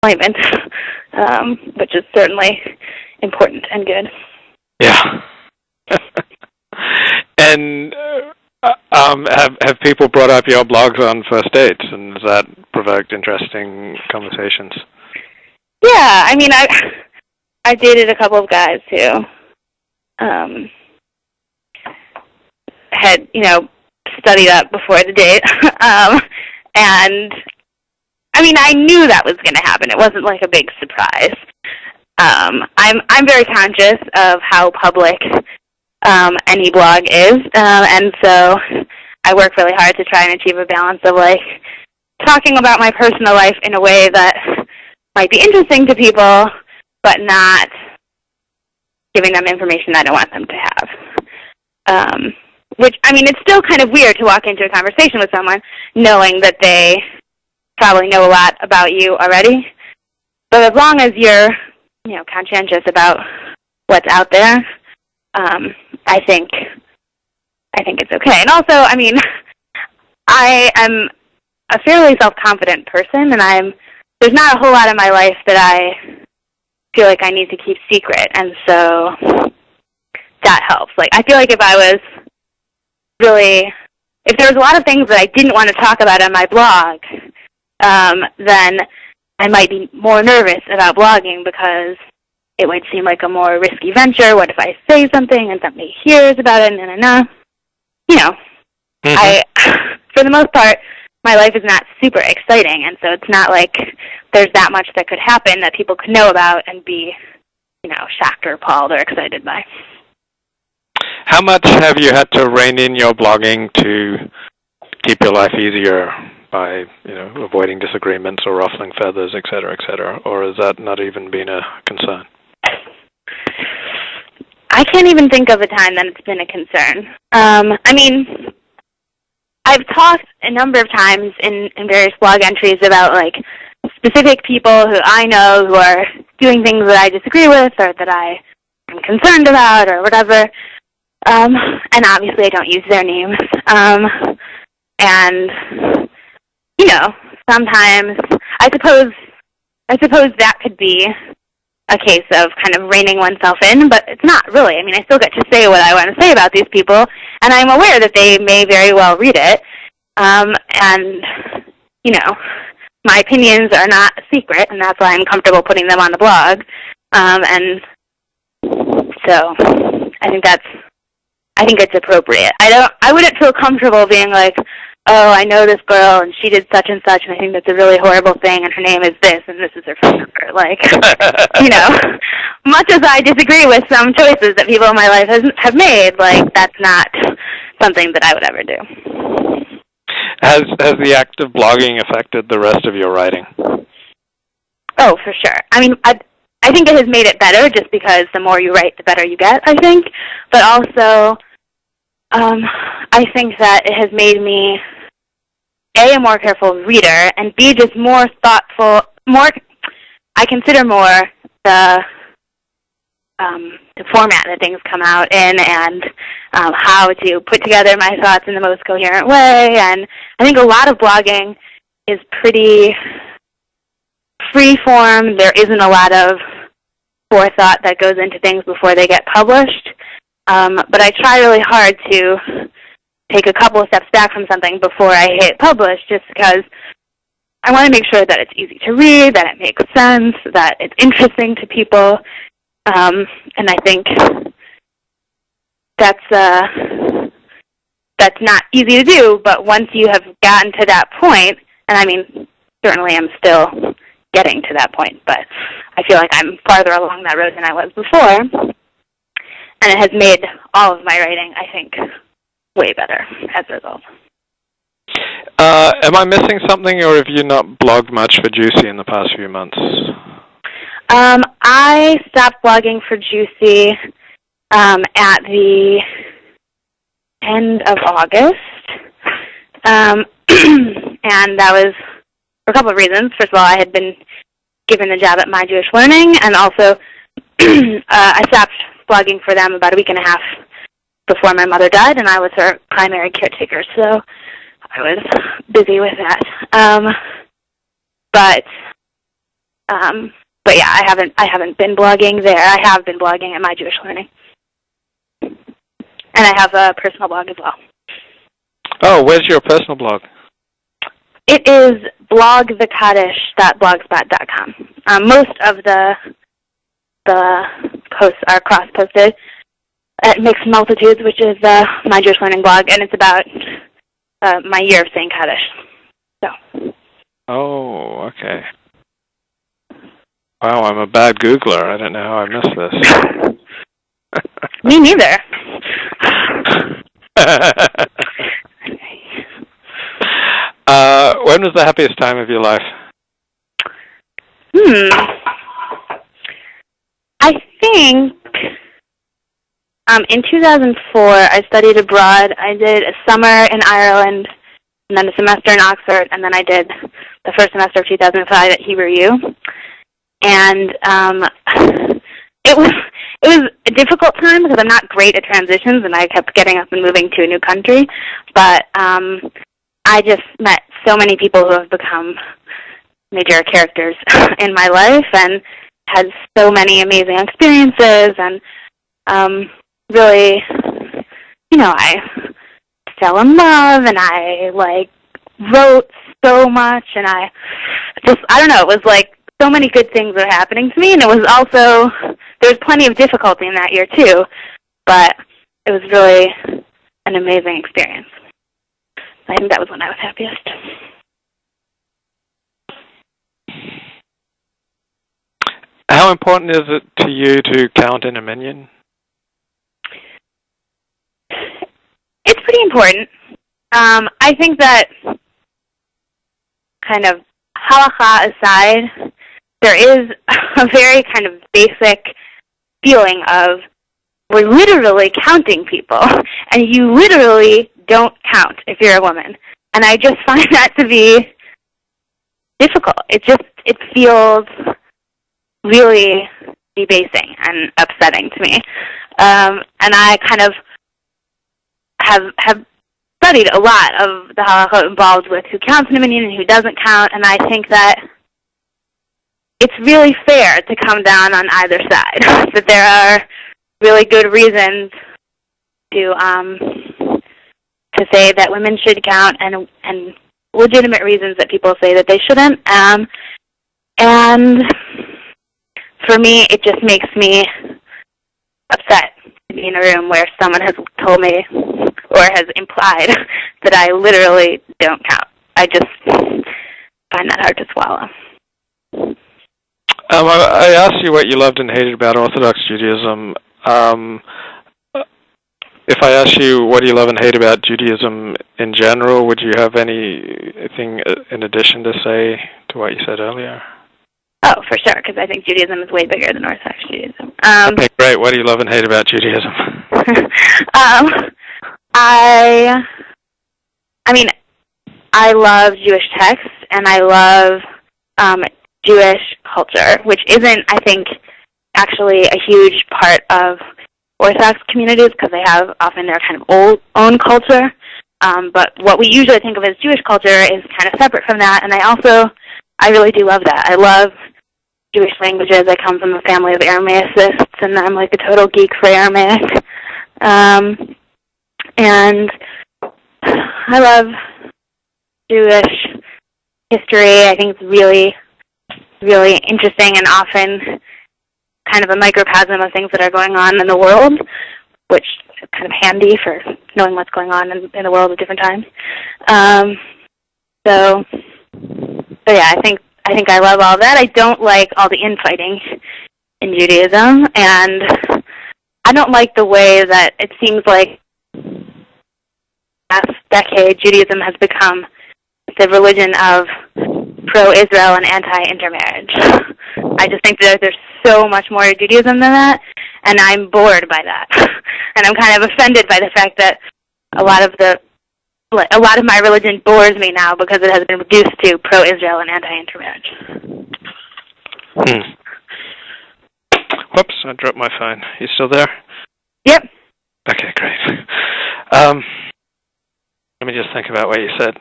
employment, which is certainly important and good. Yeah. And have people brought up your blogs on first dates, and has that provoked interesting conversations? Yeah, I mean, I dated a couple of guys who had, studied up before the date, and I mean, I knew that was going to happen. It wasn't like a big surprise. I'm very conscious of how public any blog is, and so I work really hard to try and achieve a balance of talking about my personal life in a way that might be interesting to people, but not giving them information I don't want them to have. Which, I mean, it's still kind of weird to walk into a conversation with someone knowing that they probably know a lot about you already. But as long as you're, conscientious about what's out there, I think it's okay. And also, I mean, I am a fairly self-confident person, and there's not a whole lot of my life that I feel like I need to keep secret, and so that helps. I feel like if there was a lot of things that I didn't want to talk about on my blog, then I might be more nervous about blogging because it would seem like a more risky venture. What if I say something and somebody hears about it, for the most part, my life is not super exciting, and so it's not like there's that much that could happen that people could know about and be, shocked or appalled or excited by. How much have you had to rein in your blogging to keep your life easier by, avoiding disagreements or ruffling feathers, et cetera, or has that not even been a concern? I can't even think of a time that it's been a concern. I mean, I've talked a number of times in various blog entries about, specific people who I know who are doing things that I disagree with or that I am concerned about or whatever. And obviously I don't use their names. And, sometimes I suppose that could be a case of kind of reining oneself in, but it's not really. I mean, I still get to say what I want to say about these people, and I'm aware that they may very well read it. And, my opinions are not a secret, and that's why I'm comfortable putting them on the blog. And so I think it's appropriate. I wouldn't feel comfortable being like, oh, I know this girl, and she did such and such, and I think that's a really horrible thing, and her name is this, and this is her phone number. Much as I disagree with some choices that people in my life have made, that's not something that I would ever do. Has the act of blogging affected the rest of your writing? Oh, for sure. I mean, I think it has made it better just because the more you write, the better you get, I think. But also, I think that it has made me, A, more careful reader, and B, just more thoughtful, I consider more the format that things come out in and how to put together my thoughts in the most coherent way. And I think a lot of blogging is pretty free-form. There isn't a lot of forethought that goes into things before they get published. But I try really hard to take a couple of steps back from something before I hit publish, just because I want to make sure that it's easy to read, that it makes sense, that it's interesting to people. And I think that's not easy to do, but once you have gotten to that point, and I mean, certainly I'm still getting to that point, but I feel like I'm farther along that road than I was before. And it has made all of my writing, I think, way better as a result. Am I missing something, or have you not blogged much for Juicy in the past few months? I stopped blogging for Juicy at the end of August. And that was for a couple of reasons. First of all, I had been given the job at My Jewish Learning, and also I stopped blogging for them about a week and a half before my mother died, and I was her primary caretaker, so I was busy with that. But But yeah, I haven't been blogging there. I have been blogging at My Jewish Learning, and I have a personal blog as well. Oh, where's your personal blog? It is blogthekaddish.blogspot.com. Most of the posts are cross-posted at Mixed Multitudes, which is My Jewish Learning blog, and it's about my year of saying Kaddish. So. Oh, okay. Wow, I'm a bad Googler. I don't know how I missed this. Me neither. When was the happiest time of your life? I think in 2004 I studied abroad. I did a summer in Ireland, and then a semester in Oxford, and then I did the first semester of 2005 at Hebrew U. And it was a difficult time because I'm not great at transitions, and I kept getting up and moving to a new country. But I just met so many people who have become major characters in my life, and had so many amazing experiences, and really, I fell in love, and I wrote so much, and I don't know, it was so many good things were happening to me, and it was also, there was plenty of difficulty in that year too, but it was really an amazing experience. I think that was when I was happiest. How important is it to you to count in a minyan? It's pretty important. I think that, kind of halakha aside, there is a very kind of basic feeling of we're literally counting people, and you literally don't count if you're a woman. And I just find that to be difficult. It feels really debasing and upsetting to me. And I kind of have studied a lot of the halakha involved with who counts in a minyan and who doesn't count, and I think that it's really fair to come down on either side. That there are really good reasons to say that women should count, and legitimate reasons that people say that they shouldn't. And for me, it just makes me upset to be in a room where someone has told me or has implied that I literally don't count. I just find that hard to swallow. I asked you what you loved and hated about Orthodox Judaism. If I asked you what do you love and hate about Judaism in general, would you have anything in addition to say to what you said earlier? Oh, for sure, because I think Judaism is way bigger than Orthodox Judaism. Okay, great. What do you love and hate about Judaism? I love Jewish texts, and I love Jewish culture, which isn't, I think, actually a huge part of Orthodox communities because they have often their kind of own culture. But what we usually think of as Jewish culture is kind of separate from that, and I really do love that. I love Jewish languages. I come from a family of Aramaicists, and I'm like a total geek for Aramaic. And I love Jewish history. I think it's really, really interesting and often kind of a microcosm of things that are going on in the world, which is kind of handy for knowing what's going on in the world at different times. So yeah, I think I love all that. I don't like all the infighting in Judaism, and I don't like the way that it seems like last decade Judaism has become the religion of pro-Israel and anti-intermarriage. I just think that there's so much more to Judaism than that, and I'm bored by that. And I'm kind of offended by the fact that a lot of my religion bores me now because it has been reduced to pro-Israel and anti-intermarriage. Whoops, I dropped my phone. You still there? Yep. Okay, great. Let me just think about what you said.